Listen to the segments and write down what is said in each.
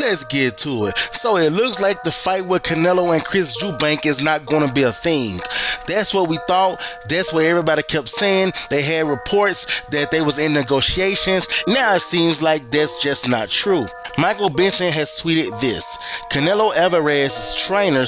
let's get to it. So it looks like the fight with Canelo and Chris Eubank is not going to be a thing. That's what we thought. That's what everybody kept saying. They had reports that they was in negotiations. Now it seems like that's just not true. Michael Benson has tweeted this. Canelo Alvarez's trainer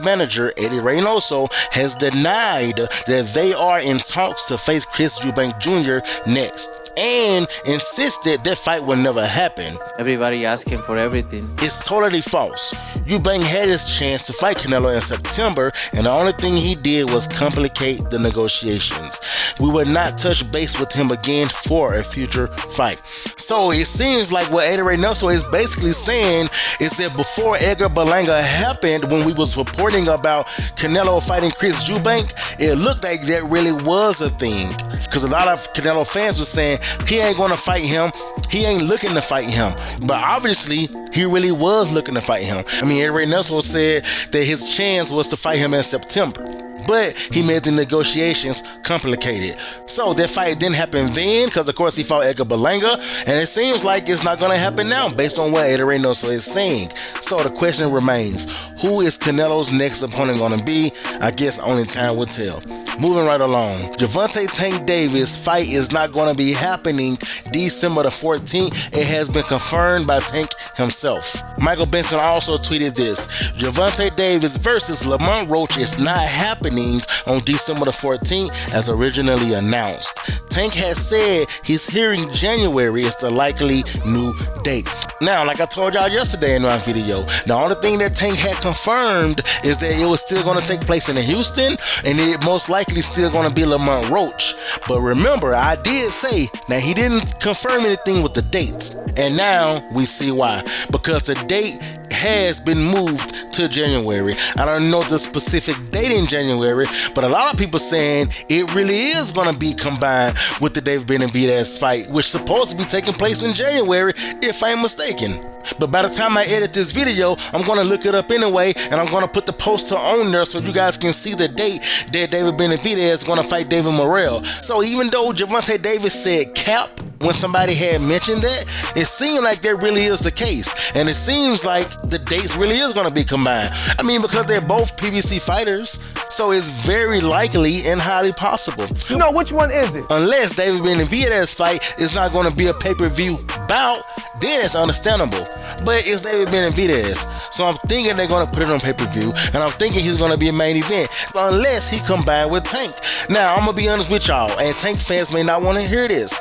/ manager Eddie Reynoso has denied that they are in talks to face Chris Eubank Jr. next, and insisted that fight will never happen. Everybody asking for everything. It's totally false. Eubank had his chance to fight Canelo in September, and the only thing he did was complicate the negotiations. We would not touch base with him again for a future fight. So it seems like what Eddie Reynoso is basically saying is that before Edgar Berlanga happened, when we was reporting about Canelo fighting Chris Eubank, it looked like that really was a thing. Because a lot of Canelo fans were saying he ain't going to fight him. He ain't looking to fight him. But obviously, he really was looking to fight him. I mean, Eddie Reynoso said that his chance was to fight him in September. But he made the negotiations complicated. So that fight didn't happen then, because of course he fought Edgar Berlanga, and it seems like it's not going to happen now based on what Eddie Reynoso is saying. So the question remains, who is Canelo's next opponent going to be? I guess only time will tell. Moving right along, Gervonta Tank Davis fight is not going to be happening December the 14th. It has been confirmed by Tank himself. Michael Benson also tweeted this. Gervonta Davis versus Lamont Roach is not happening on December the 14th as originally announced. Tank has said he's hearing January is the likely new date. Now, like I told y'all yesterday in my video, the only thing that Tank had confirmed is that it was still going to take place in Houston, and it most likely still going to be Lamont Roach. But remember, I did say that he didn't confirm anything with the date, and now we see why. Because the date has been moved to January. I don't know the specific date in January, but a lot of people saying it really is going to be combined with the David Benavidez fight, which is supposed to be taking place in January, if I'm mistaken. But by the time I edit this video, I'm going to look it up anyway, and I'm going to put the poster on there so you guys can see the date that David Benavidez is going to fight David Morrell. So even though Gervonta Davis said cap when somebody had mentioned that, it seemed like that really is the case. And it seems like the dates really is going to be combined. I mean, because they're both PBC fighters, so it's very likely and highly possible. You know, which one is it? Unless David Benavidez fight is not going to be a pay-per-view bout, then it's understandable. But it's David Benavidez, so I'm thinking they're going to put it on pay-per-view, and I'm thinking he's going to be a main event, unless he combined with Tank. Now, I'm going to be honest with y'all, and Tank fans may not want to hear this,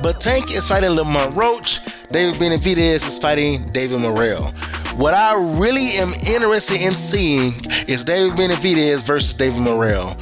but Tank is fighting Lamont Roach, David Benavidez is fighting David Morrell. What I really am interested in seeing is David Benavidez versus David Morrell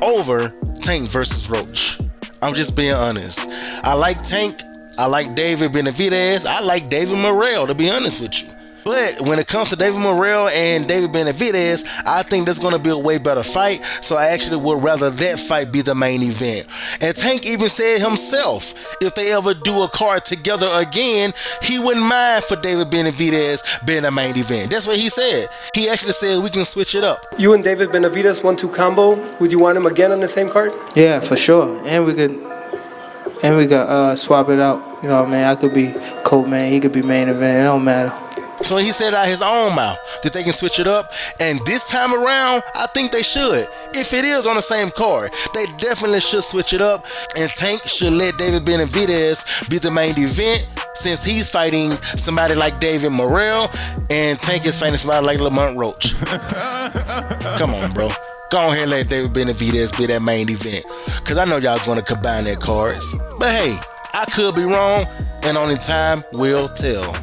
over Tank versus Roach. I'm just being honest. I like Tank. I like David Benavidez. I like David Morrell, to be honest with you. But when it comes to David Morrell and David Benavidez, I think that's going to be a way better fight. So I actually would rather that fight be the main event. And Tank even said himself, if they ever do a card together again, he wouldn't mind for David Benavidez being the main event. That's what he said. He actually said we can switch it up. You and David Benavidez 1-2 combo. Would you want him again on the same card? Yeah, for sure. And we could swap it out. You know what I mean? I could be co-main, he could be main event. It don't matter. So he said out his own mouth that they can switch it up, and this time around, I think they should. If it is on the same card, they definitely should switch it up, and Tank should let David Benavidez be the main event, since he's fighting somebody like David Morrell, and Tank is fighting somebody like Lamont Roach. Come on, bro. Go ahead and let David Benavidez be that main event, because I know y'all going to combine their cards. But hey, I could be wrong, and only time will tell.